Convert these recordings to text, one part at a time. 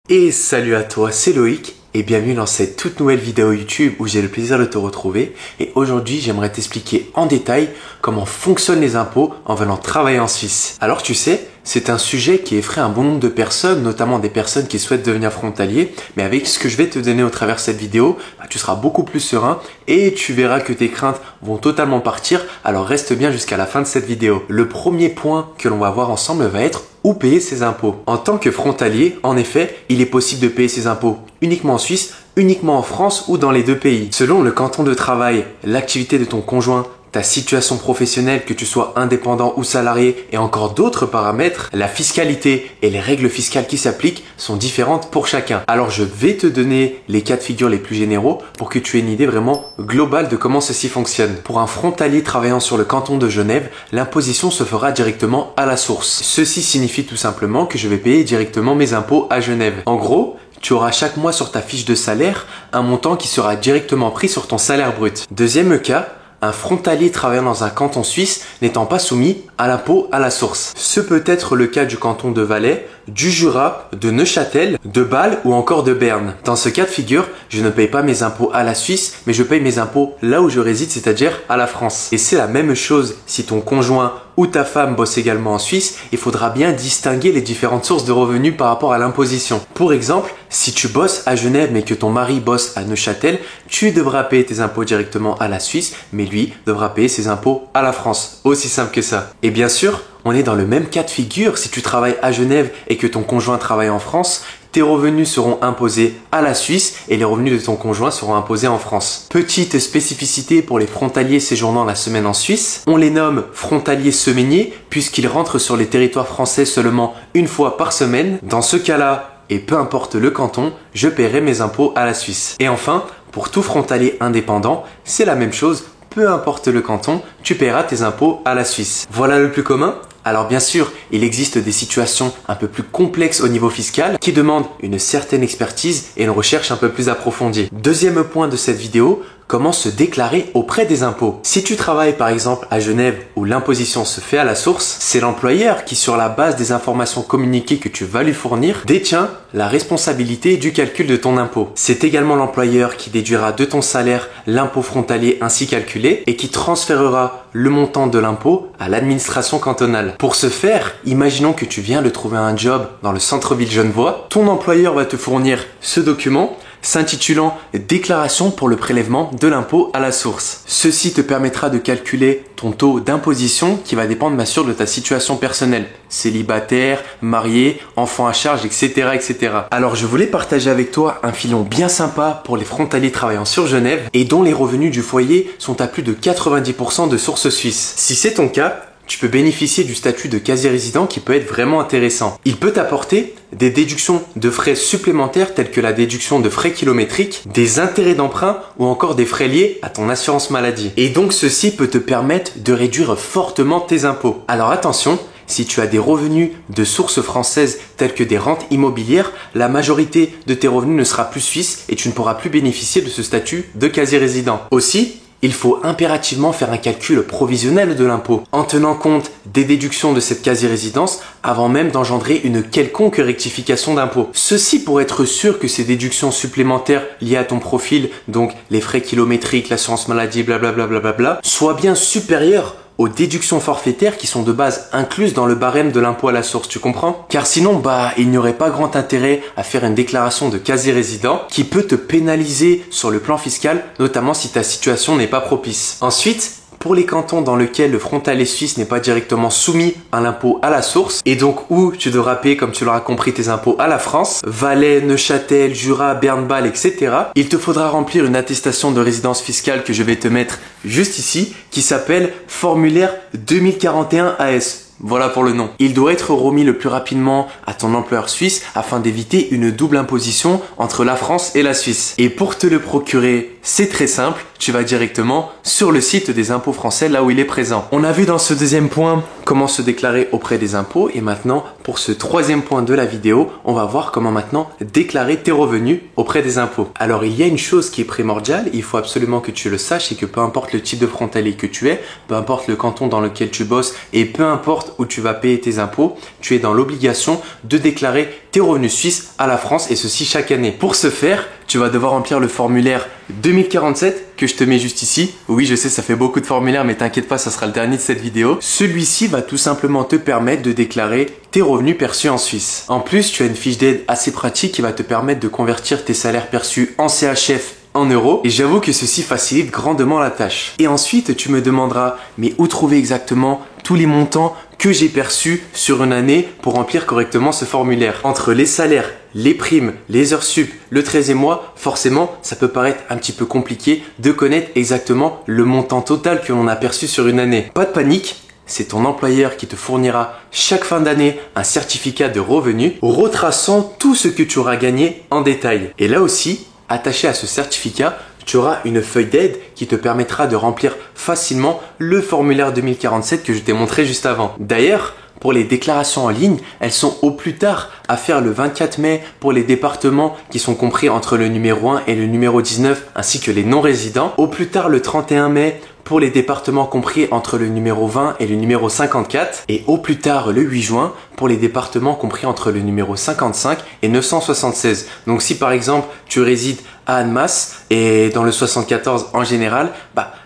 Et salut à toi, c'est Loïc et bienvenue dans cette toute nouvelle vidéo YouTube où j'ai le plaisir de te retrouver. Et aujourd'hui, j'aimerais t'expliquer en détail comment fonctionnent les impôts en venant travailler en Suisse. Alors tu sais, c'est un sujet qui effraie un bon nombre de personnes, notamment des personnes qui souhaitent devenir frontaliers. Mais avec ce que je vais te donner au travers de cette vidéo, tu seras beaucoup plus serein et tu verras que tes craintes vont totalement partir. Alors reste bien jusqu'à la fin de cette vidéo. Le premier point que l'on va voir ensemble va être où payer ses impôts. En tant que frontalier, en effet, il est possible de payer ses impôts uniquement en Suisse, uniquement en France ou dans les deux pays. Selon le canton de travail, l'activité de ton conjoint, ta situation professionnelle, que tu sois indépendant ou salarié et encore d'autres paramètres, la fiscalité et les règles fiscales qui s'appliquent sont différentes pour chacun. Alors je vais te donner les cas de figure les plus généraux pour que tu aies une idée vraiment globale de comment ceci fonctionne. Pour un frontalier travaillant sur le canton de Genève, l'imposition se fera directement à la source. Ceci signifie tout simplement que je vais payer directement mes impôts à Genève. En gros, tu auras chaque mois sur ta fiche de salaire un montant qui sera directement pris sur ton salaire brut. Deuxième cas, un frontalier travaillant dans un canton suisse n'étant pas soumis à l'impôt à la source. Ce peut être le cas du canton de Valais, du Jura, de Neuchâtel, de Bâle ou encore de Berne. Dans ce cas de figure, je ne paye pas mes impôts à la Suisse, mais je paye mes impôts là où je réside, c'est-à-dire à la France. Et c'est la même chose si ton conjoint ou ta femme bosse également en Suisse, il faudra bien distinguer les différentes sources de revenus par rapport à l'imposition. Pour exemple, si tu bosses à Genève mais que ton mari bosse à Neuchâtel, tu devras payer tes impôts directement à la Suisse, mais lui devra payer ses impôts à la France. Aussi simple que ça. Et bien sûr, on est dans le même cas de figure si tu travailles à Genève et que ton conjoint travaille en France. Tes revenus seront imposés à la Suisse et les revenus de ton conjoint seront imposés en France. Petite spécificité pour les frontaliers séjournant la semaine en Suisse, on les nomme frontaliers semainiers puisqu'ils rentrent sur les territoires français seulement une fois par semaine. Dans ce cas-là, et peu importe le canton, je paierai mes impôts à la Suisse. Et enfin, pour tout frontalier indépendant, c'est la même chose. Peu importe le canton, tu paieras tes impôts à la Suisse. Voilà le plus commun. Alors bien sûr, il existe des situations un peu plus complexes au niveau fiscal qui demandent une certaine expertise et une recherche un peu plus approfondie. Deuxième point de cette vidéo, comment se déclarer auprès des impôts. Si tu travailles par exemple à Genève où l'imposition se fait à la source, c'est l'employeur qui, sur la base des informations communiquées que tu vas lui fournir, détient la responsabilité du calcul de ton impôt. C'est également l'employeur qui déduira de ton salaire l'impôt frontalier ainsi calculé et qui transférera le montant de l'impôt à l'administration cantonale. Pour ce faire, imaginons que tu viens de trouver un job dans le centre-ville genevois. Ton employeur va te fournir ce document s'intitulant « Déclaration pour le prélèvement de l'impôt à la source ». Ceci te permettra de calculer ton taux d'imposition qui va dépendre bien sûr de ta situation personnelle, célibataire, marié, enfant à charge, etc., etc. Alors je voulais partager avec toi un filon bien sympa pour les frontaliers travaillant sur Genève et dont les revenus du foyer sont à plus de 90% de source suisse. Si c'est ton cas, tu peux bénéficier du statut de quasi-résident qui peut être vraiment intéressant. Il peut t'apporter des déductions de frais supplémentaires telles que la déduction de frais kilométriques, des intérêts d'emprunt ou encore des frais liés à ton assurance maladie. Et donc ceci peut te permettre de réduire fortement tes impôts. Alors attention, si tu as des revenus de sources françaises telles que des rentes immobilières, la majorité de tes revenus ne sera plus suisse et tu ne pourras plus bénéficier de ce statut de quasi-résident. Aussi, il faut impérativement faire un calcul provisionnel de l'impôt, en tenant compte des déductions de cette quasi-résidence avant même d'engendrer une quelconque rectification d'impôt. Ceci pour être sûr que ces déductions supplémentaires liées à ton profil, donc les frais kilométriques, l'assurance maladie, blablabla, soient bien supérieures aux déductions forfaitaires qui sont de base incluses dans le barème de l'impôt à la source, tu comprends? Car sinon, il n'y aurait pas grand intérêt à faire une déclaration de quasi-résident qui peut te pénaliser sur le plan fiscal, notamment si ta situation n'est pas propice. Ensuite, pour les cantons dans lesquels le frontalier suisse n'est pas directement soumis à l'impôt à la source et donc où tu devras payer, comme tu l'auras compris, tes impôts à la France, Valais, Neuchâtel, Jura, Berne, Bâle, etc. Il te faudra remplir une attestation de résidence fiscale que je vais te mettre juste ici qui s'appelle formulaire 2041 AS. Voilà pour le nom. Il doit être remis le plus rapidement à ton employeur suisse afin d'éviter une double imposition entre la France et la Suisse. Et pour te le procurer, c'est très simple, tu vas directement sur le site des impôts français là où il est présent. On a vu dans ce deuxième point comment se déclarer auprès des impôts et maintenant pour ce troisième point de la vidéo, on va voir comment maintenant déclarer tes revenus auprès des impôts. Alors il y a une chose qui est primordiale, il faut absolument que tu le saches et que peu importe le type de frontalier que tu es, peu importe le canton dans lequel tu bosses et peu importe où tu vas payer tes impôts, tu es dans l'obligation de déclarer tes revenus suisses à la France et ceci chaque année. Pour ce faire, tu vas devoir remplir le formulaire 2047 que je te mets juste ici. Oui, je sais, ça fait beaucoup de formulaires, mais t'inquiète pas, ça sera le dernier de cette vidéo. Celui-ci va tout simplement te permettre de déclarer tes revenus perçus en Suisse. En plus, tu as une fiche d'aide assez pratique qui va te permettre de convertir tes salaires perçus en CHF en euros et j'avoue que ceci facilite grandement la tâche. Et ensuite, tu me demanderas, mais où trouver exactement tous les montants que j'ai perçus sur une année pour remplir correctement ce formulaire. Entre les salaires, les primes, les heures sup, le 13e mois, forcément, ça peut paraître un petit peu compliqué de connaître exactement le montant total que l'on a perçu sur une année. Pas de panique. C'est ton employeur qui te fournira chaque fin d'année un certificat de revenus retraçant tout ce que tu auras gagné en détail. Et là aussi, attaché à ce certificat, tu auras une feuille d'aide qui te permettra de remplir facilement le formulaire 2047 que je t'ai montré juste avant. D'ailleurs, pour les déclarations en ligne, elles sont au plus tard à faire le 24 mai pour les départements qui sont compris entre le numéro 1 et le numéro 19 ainsi que les non-résidents. Au plus tard le 31 mai pour les départements compris entre le numéro 20 et le numéro 54 et au plus tard le 8 juin pour les départements compris entre le numéro 55 et 976. Donc si par exemple tu résides à Annemasse et dans le 74 en général,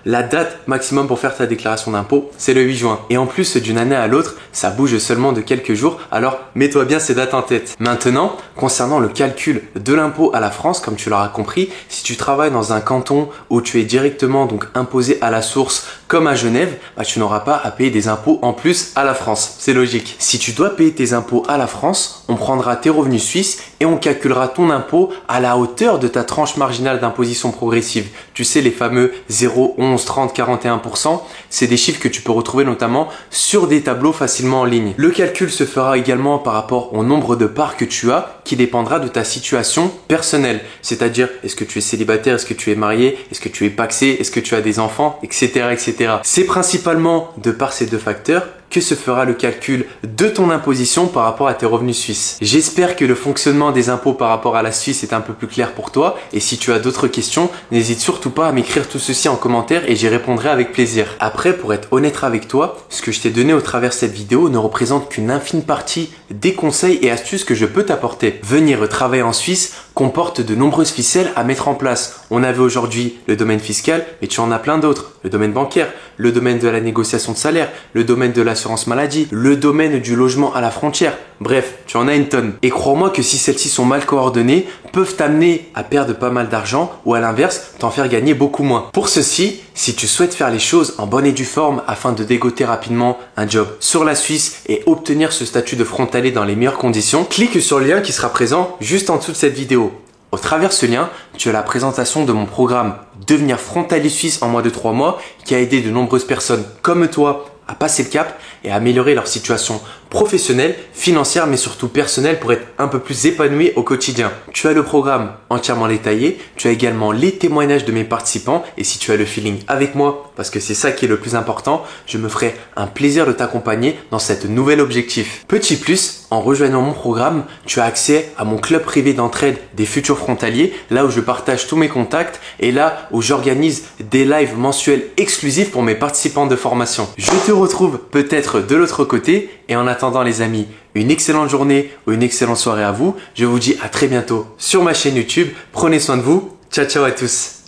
la date maximum pour faire ta déclaration d'impôt, c'est le 8 juin. Et en plus, d'une année à l'autre, ça bouge seulement de quelques jours, alors mets-toi bien ces dates en tête. Maintenant, concernant le calcul de l'impôt à la France, comme tu l'auras compris, si tu travailles dans un canton où tu es directement donc imposé à la source comme à Genève, tu n'auras pas à payer des impôts en plus à la France. C'est logique. Si tu dois payer tes impôts à la France, on prendra tes revenus suisses et on calculera ton impôt à la hauteur de ta tranche marginale d'imposition progressive. Tu sais, les fameux 0, 11, 30, 41%, c'est des chiffres que tu peux retrouver notamment sur des tableaux facilement en ligne. Le calcul se fera également par rapport au nombre de parts que tu as qui dépendra de ta situation personnelle. C'est-à-dire, est-ce que tu es célibataire, est-ce que tu es marié, est-ce que tu es pacsé, est-ce que tu as des enfants, etc. etc. C'est principalement de par ces deux facteurs que se fera le calcul de ton imposition par rapport à tes revenus suisses. J'espère que le fonctionnement des impôts par rapport à la Suisse est un peu plus clair pour toi et si tu as d'autres questions, n'hésite surtout pas à m'écrire tout ceci en commentaire et j'y répondrai avec plaisir. Après, pour être honnête avec toi, ce que je t'ai donné au travers de cette vidéo ne représente qu'une infime partie des conseils et astuces que je peux t'apporter. Venir travailler en Suisse comporte de nombreuses ficelles à mettre en place. On avait aujourd'hui le domaine fiscal, mais tu en as plein d'autres. Le domaine bancaire, le domaine de la négociation de salaire, le domaine de l'assurance maladie, le domaine du logement à la frontière. Bref, tu en as une tonne. Et crois-moi que si celles-ci sont mal coordonnées, peuvent t'amener à perdre pas mal d'argent ou à l'inverse, t'en faire gagner beaucoup moins. Pour ceci, si tu souhaites faire les choses en bonne et due forme afin de dégoter rapidement un job sur la Suisse et obtenir ce statut de frontalier dans les meilleures conditions, clique sur le lien qui sera présent juste en dessous de cette vidéo. Au travers de ce lien, tu as la présentation de mon programme Devenir frontalier suisse en moins de 3 mois qui a aidé de nombreuses personnes comme toi à passer le cap et à améliorer leur situation professionnelle, financière, mais surtout personnelle pour être un peu plus épanoui au quotidien. Tu as le programme entièrement détaillé, tu as également les témoignages de mes participants et si tu as le feeling avec moi, parce que c'est ça qui est le plus important, je me ferai un plaisir de t'accompagner dans cet nouvel objectif. Petit plus, en rejoignant mon programme, tu as accès à mon club privé d'entraide des futurs frontaliers, là où je partage tous mes contacts et là où j'organise des lives mensuels exclusifs pour mes participants de formation. Je te retrouve peut-être de l'autre côté et en attendant les amis, une excellente journée ou une excellente soirée à vous. Je vous dis à très bientôt sur ma chaîne YouTube. Prenez soin de vous. Ciao ciao à tous.